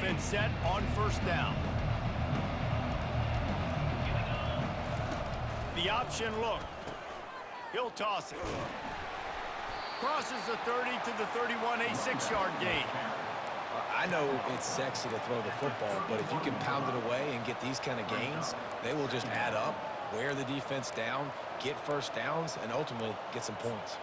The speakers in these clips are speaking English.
defense set on first down. The option look. He'll toss it. Crosses the 30 to the 31, a 6-yard gain. I know it's sexy to throw the football, but if you can pound it away and get these kind of gains, they will just add up, wear the defense down, get first downs, and ultimately get some points.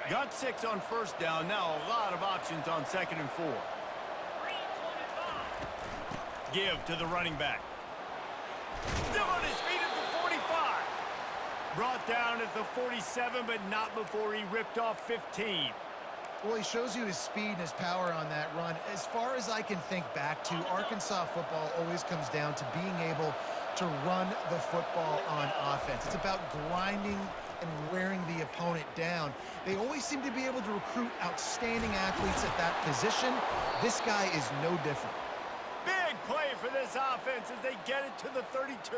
Got 6 on first down. Now a lot of options on 2nd and 4. Give to the running back. Still on his feet at the 45. Brought down at the 47, but not before he ripped off 15. Well, he shows you his speed and his power on that run. As far as I can think back to, Arkansas football always comes down to being able to run the football on offense. It's about grinding and wearing the opponent down. They always seem to be able to recruit outstanding athletes at that position. This guy is no different. Big play for this offense as they get it to the 32.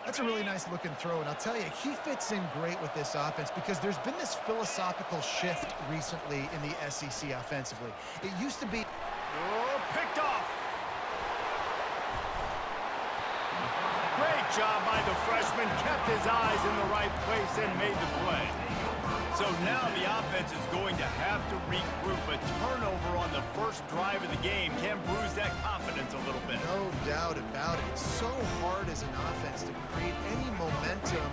That's a really nice looking throw, and I'll tell you, he fits in great with this offense because there's been this philosophical shift recently in the SEC offensively. It used to be... Oh, picked off. Great job by the freshman, kept his eyes in the right place and made the play. So now the offense is going to have to regroup. A turnover on the first drive of the game can bruise that confidence a little bit. No doubt about it. It's so hard as an offense to create any momentum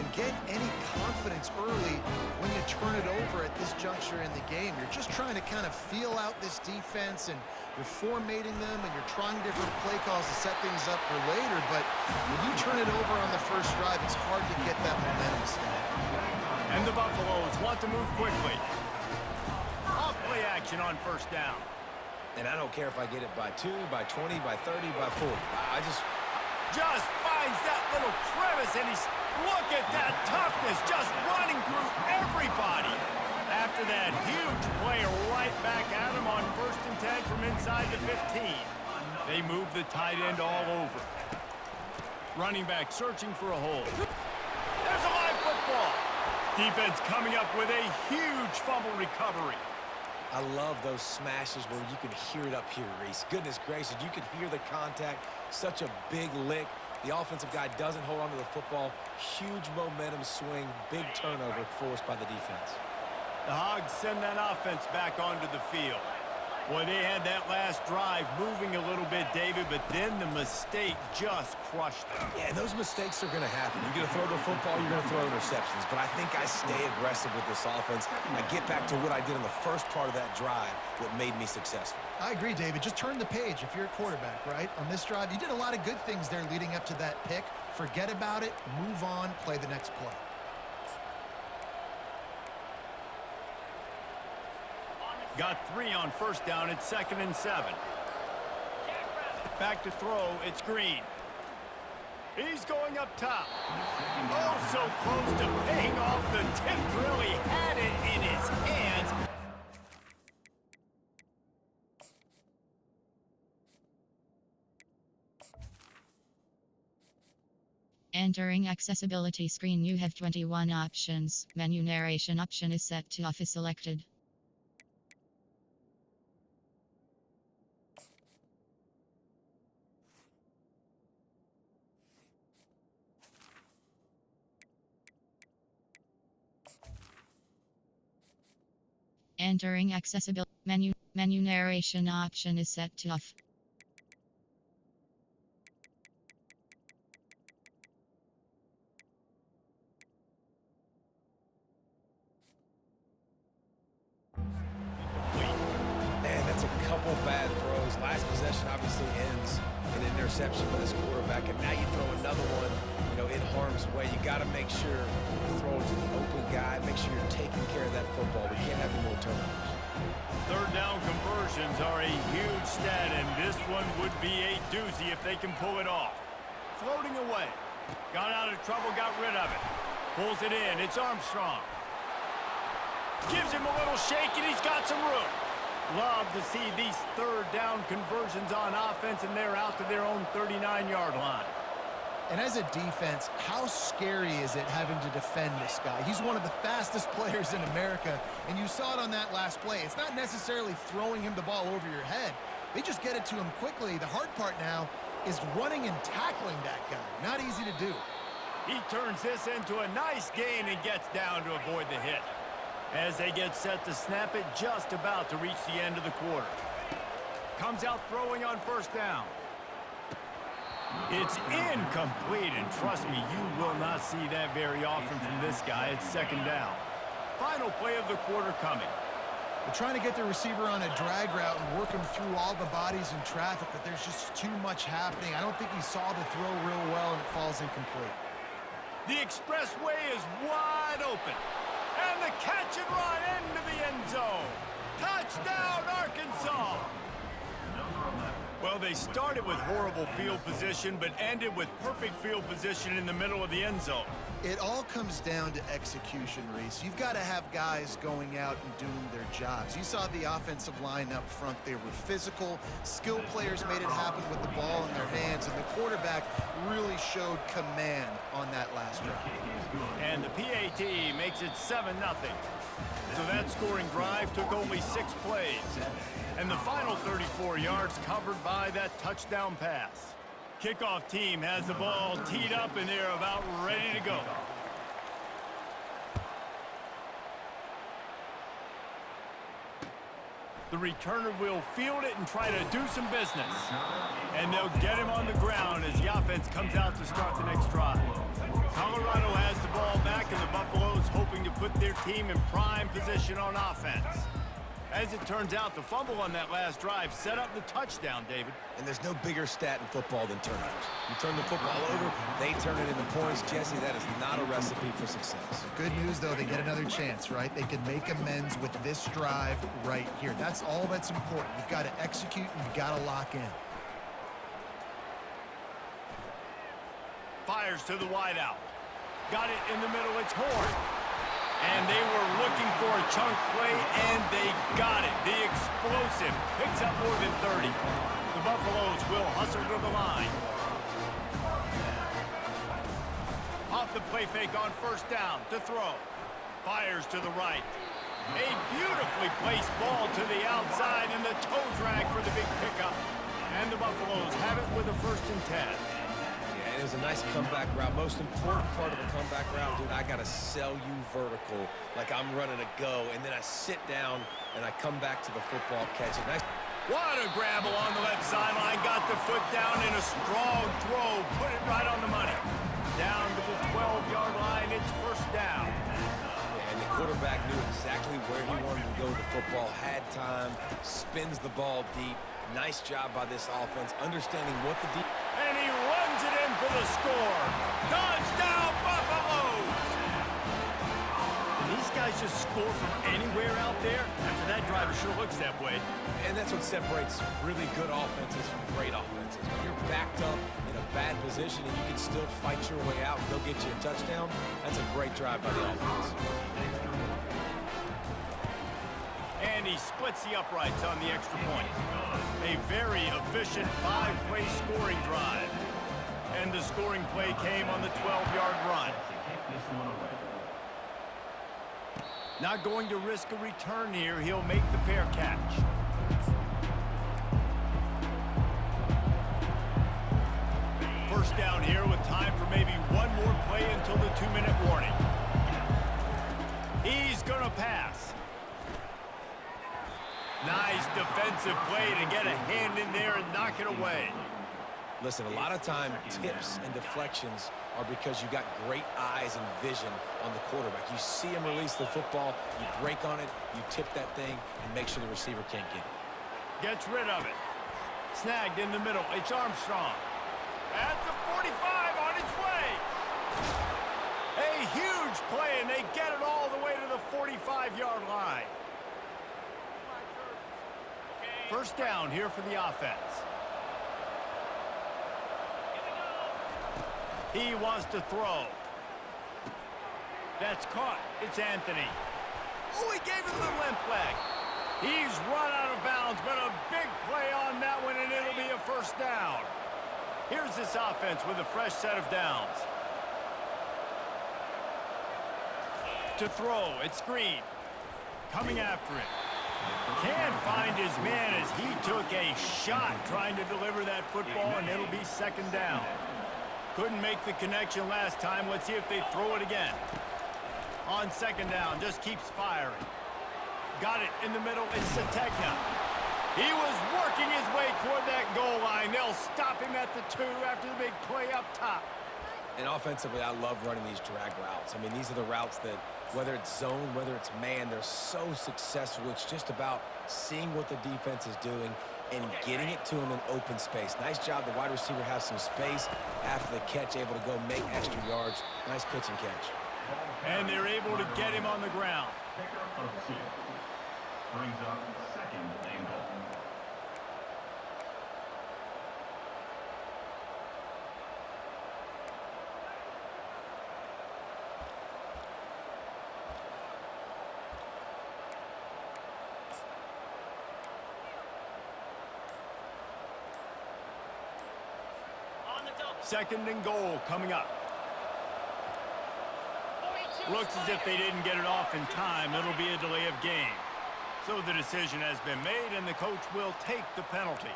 and get any confidence early when you turn it over at this juncture in the game. You're just trying to kind of feel out this defense, and you're formatting them, and you're trying different play calls to set things up for later. But when you turn it over on the first drive, it's hard to get that momentum started. And the Buffaloes want to move quickly. Off-play action on first down. And I don't care if I get it by 2, by 20, by 30, by 40. I just finds that little crevice, and look at that toughness, just running through everybody. After that huge play right back at him on 1st and 10 from inside the 15. They move the tight end all over. Running back searching for a hole. There's a live football. Defense coming up with a huge fumble recovery. I love those smashes where you can hear it up here, Reese. Goodness gracious, you can hear the contact. Such a big lick. The offensive guy doesn't hold on to the football. Huge momentum swing, big turnover forced by the defense. The Hogs send that offense back onto the field. Boy, they had that last drive moving a little bit, David, but then the mistake just crushed them. Yeah, those mistakes are going to happen. You're going to throw the football, you're going to throw interceptions. But I think I stay aggressive with this offense. I get back to what I did in the first part of that drive that made me successful. I agree, David. Just turn the page if you're a quarterback, right? On this drive, you did a lot of good things there leading up to that pick. Forget about it, move on, play the next play. Got 3 on first down. It's 2nd and 7. Back to throw. It's Green. He's going up top. Oh, so close to paying off the tip drill. He had it in his hands. Entering accessibility screen, you have 21 options. Menu narration option is set to off is selected. Entering accessibility menu narration option is set to off. Man, that's a couple bad throws. Last possession obviously ends in an interception by this quarterback, and now you throw another one, in harm's way. You got to make sure you throw it to the open guy. Make sure you're taking care of that football. We can't have any more turnovers. Third down conversions are a huge stat, and this one would be a doozy if they can pull it off. Floating away. Got out of trouble, got rid of it. Pulls it in. It's Armstrong. Gives him a little shake, and he's got some room. Love to see these third down conversions on offense, and they're out to their own 39-yard line. And as a defense, how scary is it having to defend this guy? He's one of the fastest players in America, and you saw it on that last play. It's not necessarily throwing him the ball over your head. They just get it to him quickly. The hard part now is running and tackling that guy. Not easy to do. He turns this into a nice gain and gets down to avoid the hit. As they get set to snap it, just about to reach the end of the quarter. Comes out throwing on first down. It's incomplete, and trust me, you will not see that very often from this guy. It's second down. Final play of the quarter coming. They're trying to get the receiver on a drag route and work him through all the bodies in traffic, but there's just too much happening. I don't think he saw the throw real well, and it falls incomplete. The expressway is wide open. And the catch and run into the end zone. Touchdown, Arkansas! Well, they started with horrible field position, but ended with perfect field position in the middle of the end zone. It all comes down to execution, Reese. You've got to have guys going out and doing their jobs. You saw the offensive line up front. They were physical. Skilled players made it happen with the ball in their hands, and the quarterback really showed command on that last drive. And the PAT makes it 7-0. So that scoring drive took only 6 plays. And the final 34 yards covered by that touchdown pass. Kickoff team has the ball teed up, and they're about ready to go. The returner will field it and try to do some business. And they'll get him on the ground as the offense comes out to start the next drive. Colorado has the ball back, and the Buffaloes hoping to put their team in prime position on offense. As it turns out, the fumble on that last drive set up the touchdown, David. And there's no bigger stat in football than turnovers. You turn the football over, they turn it into points. Jesse, that is not a recipe for success. Good news, though, they get another chance, right? They can make amends with this drive right here. That's all that's important. You've got to execute, and you've got to lock in. Fires to the wideout. Got it in the middle. It's Horn. And they were looking for a chunk play, and they got it. The explosive picks up more than 30. The Buffaloes will hustle to the line. Off the play fake on first down to throw. Fires to the right. A beautifully placed ball to the outside, and the toe drag for the big pickup. And the Buffaloes have it with a 1st and 10. It was a nice comeback route. Most important part of a comeback route, dude, I got to sell you vertical like I'm running a go, and then I sit down and I come back to the football, catch it. Nice. What a grab along the left sideline. Got the foot down in a strong throw. Put it right on the money. Down to the 12-yard line. It's 1st down. Yeah, and the quarterback knew exactly where he wanted to go with the football, had time, spins the ball deep. Nice job by this offense, understanding what the deep. And he runs it in for the score. Touchdown, Buffaloes! And these guys just score from anywhere out there. After that drive, it sure looks that way. And that's what separates really good offenses from great offenses. When you're backed up in a bad position and you can still fight your way out and go get you a touchdown, that's a great drive by the offense. And he splits the uprights on the extra point. A very efficient 5-play scoring drive. And the scoring play came on the 12-yard run. Not going to risk a return here. He'll make the fair catch. First down here with time for maybe one more play until the 2-minute warning. He's going to pass. Nice defensive play to get a hand in there and knock it away. Listen, a lot of time, tips and deflections are because you got great eyes and vision on the quarterback. You see him release the football, you break on it, you tip that thing, and make sure the receiver can't get it. Gets rid of it. Snagged in the middle. It's Armstrong. At the 45 on its way. A huge play, and they get it all the way to the 45-yard line. First down here for the offense. He wants to throw. That's caught. It's Anthony. Oh, he gave him the limp leg. He's run out of bounds, but a big play on that one, and it'll be a first down. Here's this offense with a fresh set of downs. To throw, it's Green. Coming after it. Can't find his man as he took a shot trying to deliver that football, and it'll be second down. Couldn't make the connection last time. Let's see if they throw it again. On second down, just keeps firing. Got it in the middle, it's Sategna. He was working his way toward that goal line. They'll stop him at the 2 after the big play up top. And offensively, I love running these drag routes. I mean, these are the routes that, whether it's zone, whether it's man, they're so successful. It's just about seeing what the defense is doing and getting it to him in open space. Nice job. The wide receiver has some space after the catch, able to go make extra yards. Nice pitch and catch. And they're able to get him on the ground. Pickup of 6. Brings up second and goal. Second and goal coming up. Looks as if they didn't get it off in time. It'll be a delay of game. So the decision has been made, and the coach will take the penalty.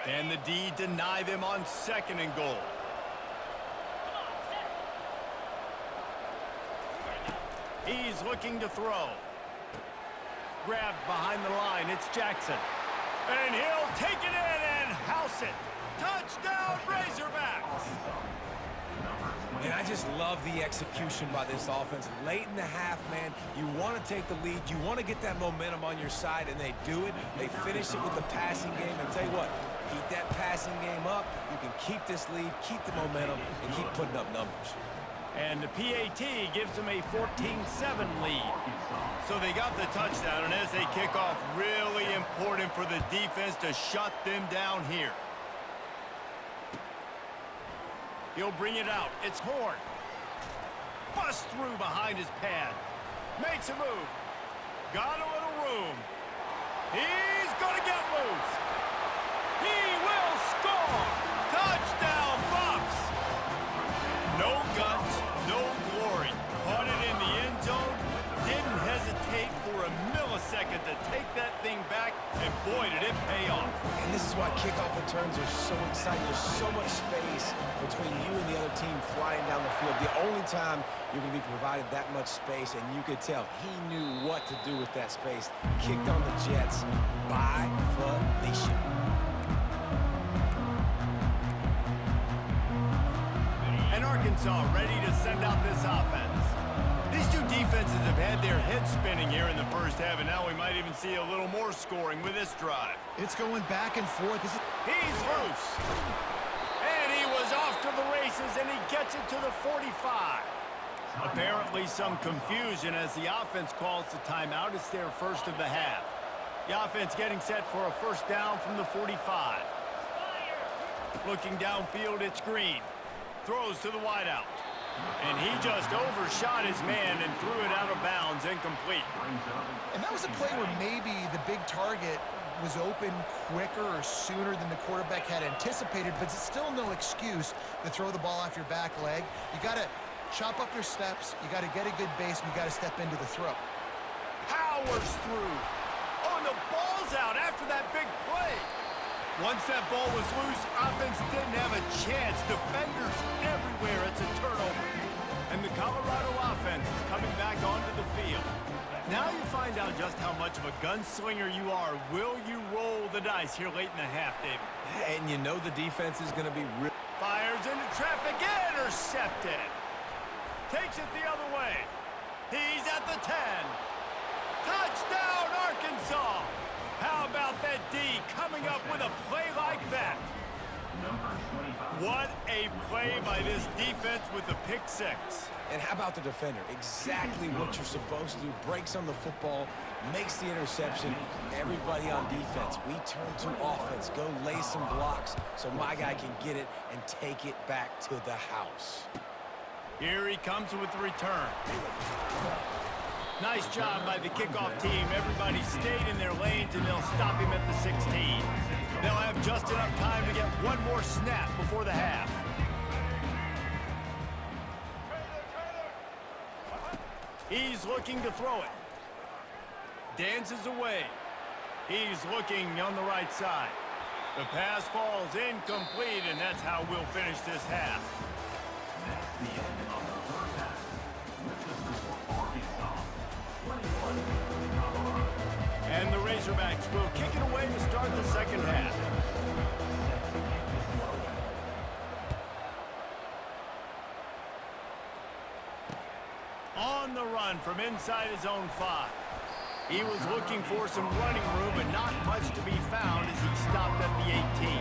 And the D deny them on second and goal. He's looking to throw. Grabbed behind the line, it's Jackson. And he'll take it in and house it. Touchdown, Razorbacks! And I just love the execution by this offense. Late in the half, man, you want to take the lead. You want to get that momentum on your side, and they do it. They finish it with the passing game. And tell you what, keep that passing game up. You can keep this lead, keep the momentum, and keep putting up numbers. And the PAT gives them a 14-7 lead. So they got the touchdown, and as they kick off, really important for the defense to shut them down here. He'll bring it out. It's Horn. Busts through behind his pad. Makes a move. Got a little room. He's going to get loose. He will score. Touchdown, Buffs. No guts, no glory. Caught it in the end zone. Didn't hesitate for a millisecond to take that thing back, and boy, did it pay off. And this is why kickoff returns are so exciting. There's so much space between you and the other team flying down the field. The only time you're going to be provided that much space, and you could tell he knew what to do with that space. Kicked on the Jets by Felicia. And Arkansas ready to send out this offense. These two defenses have had their heads spinning here in the first half, and now we might even see a little more scoring with this drive. It's going back and forth. He's loose. And he was off to the races, and he gets it to the 45. Apparently some confusion as the offense calls the timeout. It's their first of the half. The offense getting set for a first down from the 45. Looking downfield, it's Green. Throws to the wideout. And he just overshot his man and threw it out of bounds, incomplete. And that was a play where maybe the big target was open quicker or sooner than the quarterback had anticipated, but it's still no excuse to throw the ball off your back leg. You got to chop up your steps, you got to get a good base, and you got to step into the throw. Powers through. Oh, and the ball's out after that big play. Once that ball was loose, offense didn't have a chance. Defenders everywhere. It's a turnover. And the Colorado offense is coming back onto the field. Now you find out just how much of a gunslinger you are. Will you roll the dice here late in the half, David? And you know the defense is going to be real. Fires into traffic, intercepted. Takes it the other way. He's at the 10. Touchdown, Arkansas. How about that D coming up with a play like that? What a play by this defense with the pick six. And how about the defender? Exactly what you're supposed to do. Breaks on the football, makes the interception. Everybody on defense, we turn to offense. Go lay some blocks so my guy can get it and take it back to the house. Here he comes with the return. Nice job by the kickoff team. Everybody stayed in their lanes, and they'll stop him at the 16. They'll have just enough time to get one more snap before the half. He's looking to throw it. Dances away. He's looking on the right side. The pass falls incomplete, and that's how we'll finish this half. That's the end of the first half. With the score, Arkansas 21, And the Razorbacks will kick it away to start the second half. On the run from inside his own 5. He was looking for some running room, but not much to be found as he stopped at the 18.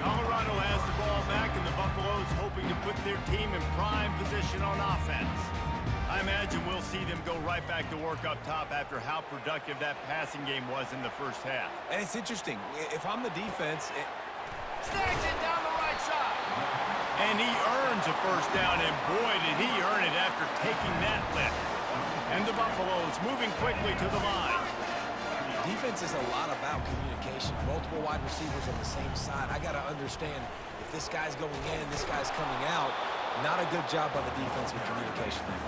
Colorado has the ball back, and the Buffaloes hoping to put their team in prime position on offense. I imagine we'll see them go right back to work up top after how productive that passing game was in the first half. And it's interesting. If I'm the defense... Snags it down the right side. And he earns a first down, and boy, did he earn it after taking that lift. And the Buffaloes moving quickly to the line. Defense is a lot about communication. Multiple wide receivers on the same side. I got to understand if this guy's going in, this guy's coming out. Not a good job by the defense with communication there.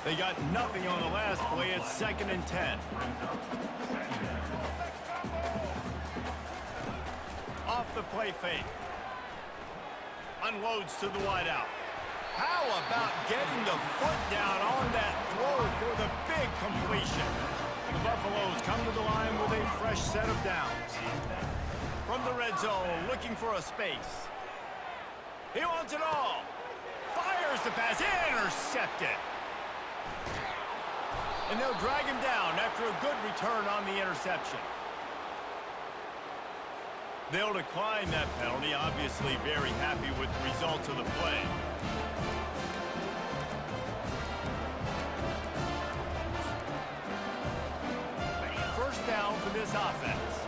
They got nothing on the last play. It's 2nd and 10. Off the play fake. Unloads to the wideout. How about getting the foot down on that throw for the big completion? The Buffaloes come to the line with a fresh set of downs. From the red zone, looking for a space. He wants it all. Fires the pass, intercepted. And they'll drag him down after a good return on the interception. They'll decline that penalty, obviously very happy with the results of the play. First down for this offense.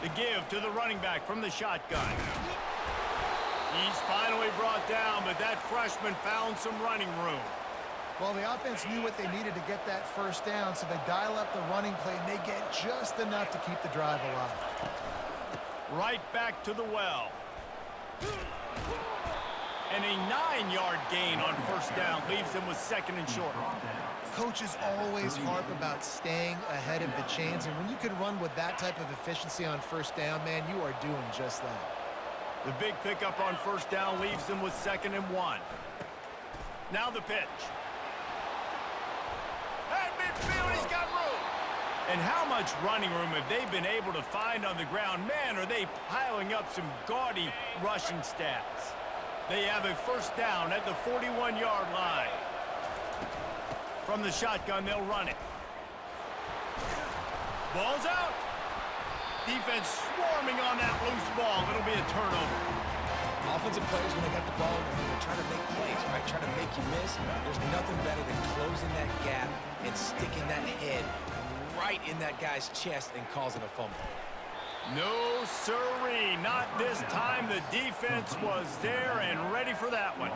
The give to the running back from the shotgun. He's finally brought down, but that freshman found some running room. Well, the offense knew what they needed to get that first down, so they dial up the running play, and they get just enough to keep the drive alive. Right back to the well. And a 9-yard gain on first down leaves them with 2nd and short. Coaches always harp about staying ahead of the chains, and when you can run with that type of efficiency on first down, man, you are doing just that. The big pickup on first down leaves them with 2nd and 1. Now the pitch. At midfield, he's got room. And how much running room have they been able to find on the ground? Man, are they piling up some gaudy rushing stats. They have a first down at the 41-yard line. From the shotgun, they'll run it. Ball's out. Defense swarming on that loose ball. It'll be a turnover. Offensive players, when they got the ball in their hand, they're trying to make plays, right? Trying to make you miss. There's nothing better than closing that gap and sticking that head right in that guy's chest and causing a fumble. No, sirree. Not this time. The defense was there and ready for that one.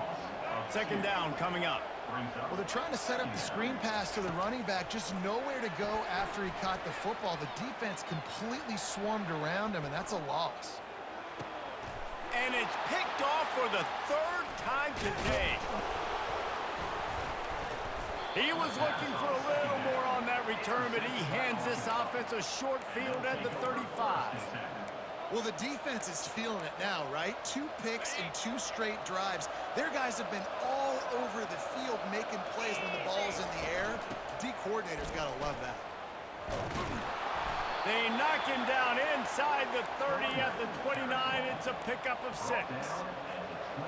2nd down coming up. Well, they're trying to set up the screen pass to the running back, just nowhere to go after he caught the football. The defense completely swarmed around him, and that's a loss. And it's picked off for the 3rd time today. He was looking for a little more on that return, but he hands this offense a short field at the 35. Well, the defense is feeling it now, right? 2 picks in 2 straight drives. Their guys have been all over the field making plays when the ball's in the air. D coordinator's got to love that. They knock him down inside the 30 at the 29. It's a pickup of 6.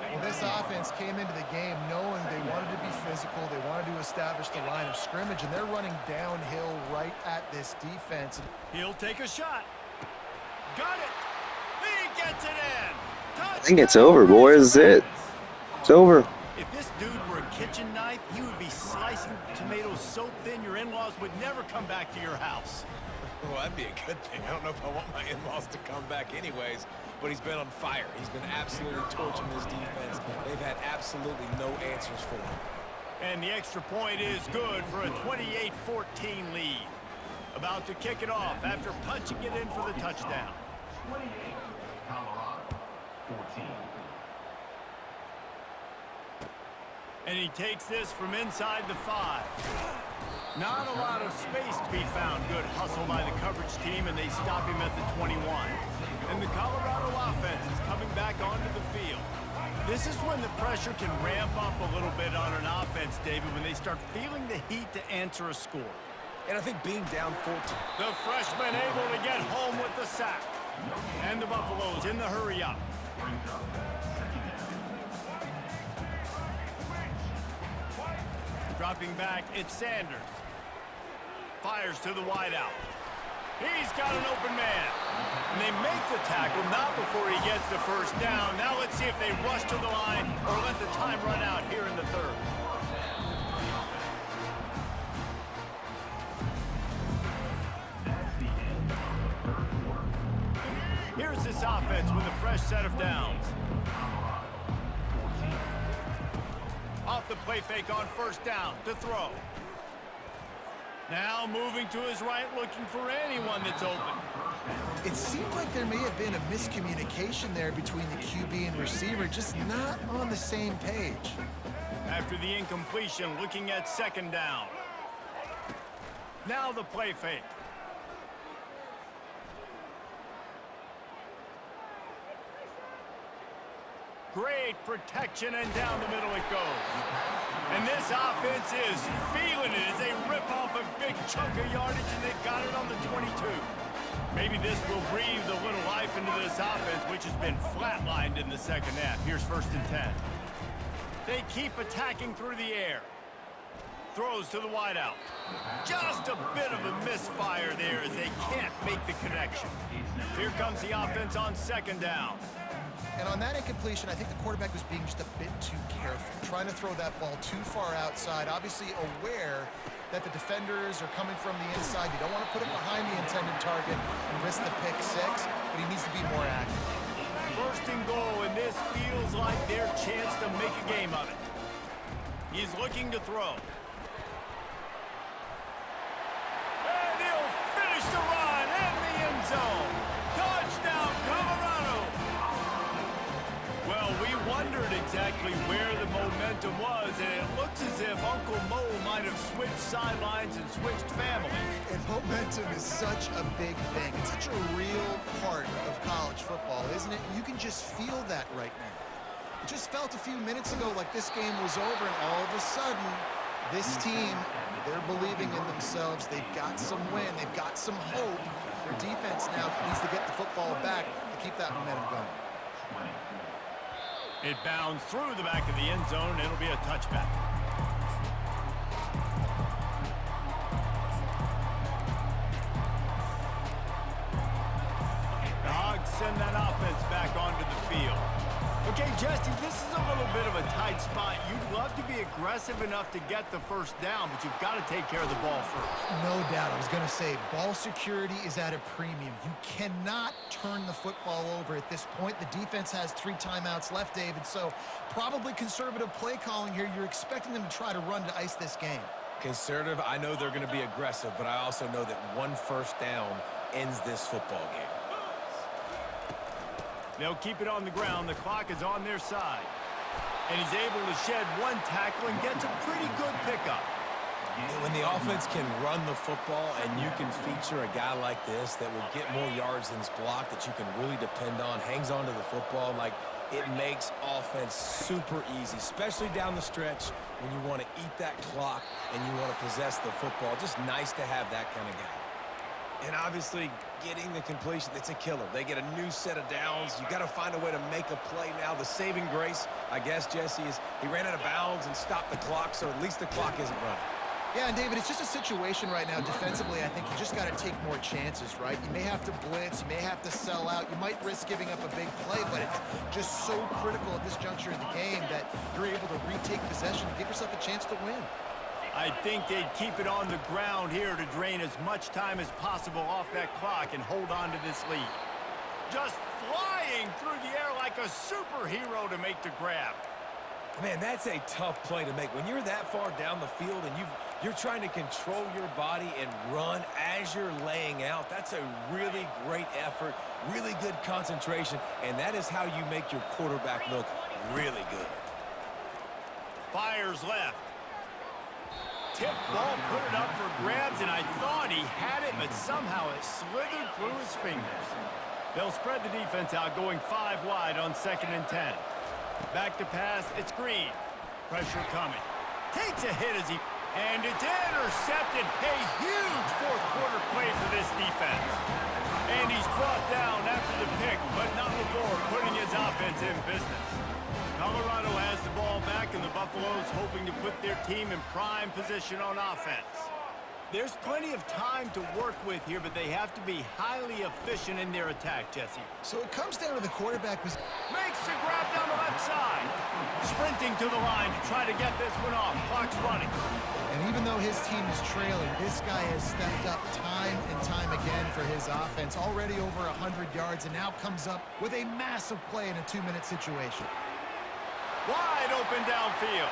Well, this offense came into the game knowing they wanted to be physical. They wanted to establish the line of scrimmage, and they're running downhill right at this defense. He'll take a shot. Got it. He gets it in. I think it's over, boys. It's over. If this dude were a kitchen knife, he would be slicing tomatoes so thin your in-laws would never come back to your house. Well, that'd be a good thing. I don't know if I want my in-laws to come back anyways, but he's been on fire. He's been absolutely torching this defense. They've had absolutely no answers for him. And the extra point is good for a 28-14 lead. About to kick it off after punching it in for the touchdown. 28, Colorado, 14. And he takes this from inside the 5. Not a lot of space to be found. Good hustle by the coverage team, and they stop him at the 21. And the Colorado offense is coming back onto the field. This is when the pressure can ramp up a little bit on an offense, David, when they start feeling the heat to answer a score. And I think being down 14. The freshman able to get home with the sack. And the Buffaloes in the hurry up. Brings up second down. Dropping back, it's Sanders. Fires to the wideout. He's got an open man. And they make the tackle, not before he gets the first down. Now let's see if they rush to the line or let the time run out here in the third. That's the end of the third quarter. Here's this offense with a fresh set of downs. Colorado, 14. Off the play fake on first down to throw. Now moving to his right, looking for anyone that's open. It seemed like there may have been a miscommunication there between the QB and receiver, just not on the same page. After the incompletion, looking at second down. Now the play fake. Great protection, and down the middle it goes. And this offense is feeling it as they rip off a big chunk of yardage, and they've got it on the 22. Maybe this will breathe a little life into this offense, which has been flatlined in the second half. Here's 1st and 10. They keep attacking through the air. Throws to the wideout. Just a bit of a misfire there as they can't make the connection. Here comes the offense on second down. And on that incompletion, I think the quarterback was being just a bit too careful, trying to throw that ball too far outside, obviously aware that the defenders are coming from the inside. You don't want to put it behind the intended target and risk the pick six, but he needs to be more accurate. 1st and goal, and this feels like their chance to make a game of it. He's looking to throw. And he'll finish the run in the end zone. Touchdown, Colorado! Well, we wondered exactly where the momentum was, and it looks as if Uncle Mo might have switched sidelines and switched families. And momentum is such a big thing. It's such a real part of college football, isn't it? You can just feel that right now. It just felt a few minutes ago like this game was over, and all of a sudden, this team, they're believing in themselves. They've got some win. They've got some hope. Their defense now needs to get the football back to keep that momentum going. It bounds through the back of the end zone, and it'll be a touchback. The Hogs send that offense back onto the field. Okay, Jesse, this is a little bit of a tight spot. You'd love to be aggressive enough to get the first down, but you've got to take care of the ball first. No doubt. I was going to say, ball security is at a premium. You cannot turn the football over at this point. The defense has 3 timeouts left, David, so probably conservative play calling here. You're expecting them to try to run to ice this game. Conservative, I know they're going to be aggressive, but I also know that 1 first down ends this football game. They'll keep it on the ground. The clock is on their side. And he's able to shed 1 tackle and gets a pretty good pickup. And when the offense can run the football and you can feature a guy like this that will get more yards than his block, that you can really depend on, hangs on to the football, like it makes offense super easy, especially down the stretch when you want to eat that clock and you want to possess the football. Just nice to have that kind of guy. And obviously, getting the completion, it's a killer. They get a new set of downs. You got to find a way to make a play now. The saving grace, I guess, Jesse, is he ran out of bounds and stopped the clock, so at least the clock isn't running. Yeah, and David, it's just a situation right now defensively. I think you just got to take more chances, right? You may have to blitz, you may have to sell out, you might risk giving up a big play, but it's just so critical at this juncture in the game that you're able to retake possession to give yourself a chance to win. I think they'd keep it on the ground here to drain as much time as possible off that clock and hold on to this lead. Just flying through the air like a superhero to make the grab. Man, that's a tough play to make. When you're that far down the field and you're trying to control your body and run as you're laying out, that's a really great effort, really good concentration, and that is how you make your quarterback look really good. Fires left. Tip ball, put it up for grabs, and I thought he had it, but somehow it slithered through his fingers. They'll spread the defense out, going 5 wide on 2nd and 10. Back to pass, it's Green. Pressure coming. Takes a hit as he... And it's intercepted. A huge fourth-quarter play for this defense. And he's brought down after the pick, but not before putting his offense in business. Colorado has the ball back, and the Buffaloes hoping to put their team in prime position on offense. There's plenty of time to work with here, but they have to be highly efficient in their attack, Jesse. So it comes down to the quarterback who's... Makes the grab down the left side. Sprinting to the line to try to get this one off. Clock's running. And even though his team is trailing, this guy has stepped up time and time again for his offense. Already over 100 yards, and now comes up with a massive play in a 2-minute situation. Wide open downfield.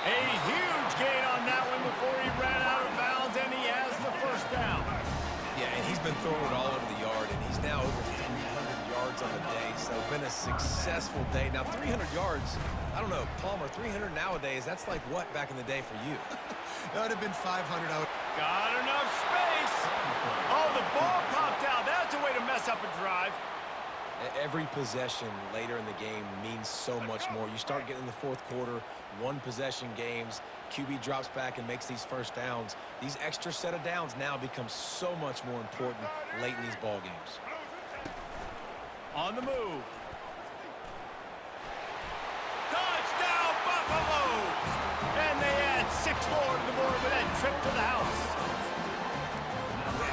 A huge gain on that one before he ran out of bounds, and he has the first down. Yeah, and he's been throwing it all over the yard, and he's now over 300 yards on the day, so it's been a successful day. Now, 300 yards, I don't know, Palmer, 300 nowadays, that's like what back in the day for you? That would have been 500 out. Got enough space. Oh, the ball popped out. That's a way to mess up a drive. Every possession later in the game means so much more. You start getting in the fourth quarter, one-possession games, QB drops back and makes these first downs. These extra set of downs now become so much more important late in these ball games. On the move. Touchdown, Buffaloes! And they add 6 more to the board with that trip to the house.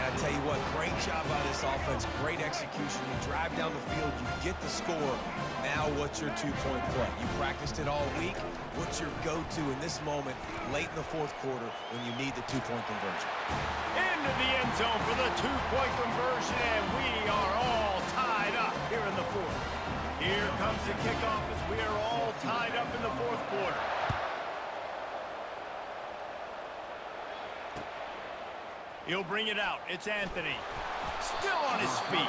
I tell you what, great job by this offense, great execution. You drive down the field, you get the score. Now what's your two-point play? You practiced it all week. What's your go-to in this moment late in the fourth quarter when you need the two-point conversion? Into the end zone for the two-point conversion, and we are all tied up here in the fourth. Here comes the kickoff as we are all tied up in the fourth quarter. He'll bring it out. It's Anthony. Still on his feet.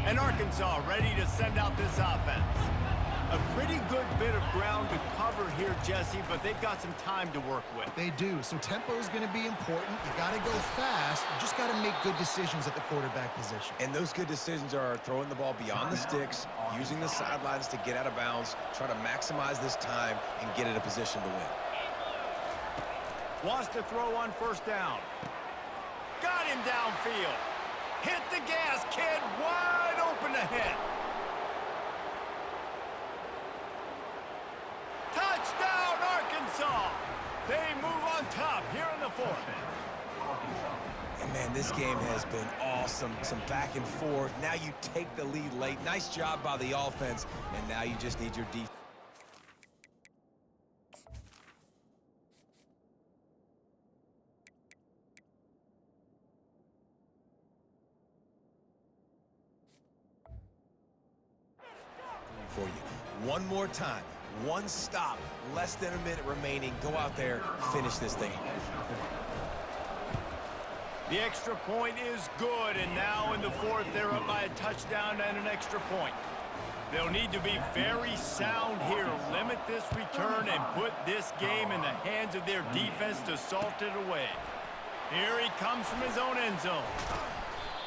And Arkansas ready to send out this offense. A pretty good bit of ground to cover here, Jesse, but they've got some time to work with. They do, so tempo is going to be important. You got to go fast. You just got to make good decisions at the quarterback position. And those good decisions are throwing the ball beyond the sticks, using the sidelines to get out of bounds, try to maximize this time and get in a position to win. Wants to throw on first down. Got him downfield. Hit the gas, kid. Wide open ahead. Touchdown, Arkansas! They move on top here in the fourth. And man, this game has been awesome. Some back and forth. Now you take the lead late. Nice job by the offense. And now you just need your defense. For you. One more time. One stop, less than a minute remaining. Go out there, finish this thing. The extra point is good, and now in the fourth, they're up by a touchdown and an extra point. They'll need to be very sound here, limit this return, and put this game in the hands of their defense to salt it away. Here he comes from his own end zone.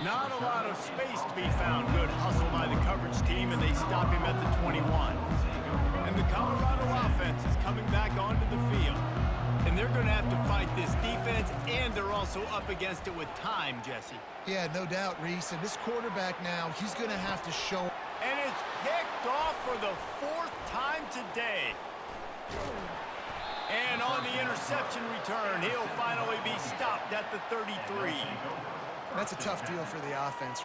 Not a lot of space to be found. Good hustle by the coverage team, and they stop him at the 21. And the Colorado offense is coming back onto the field. And they're going to have to fight this defense, and they're also up against it with time, Jesse. Yeah, no doubt, Reese. And this quarterback now, he's going to have to show. And it's picked off for the 4th time today. And on the interception return, he'll finally be stopped at the 33. That's a tough deal for the offense.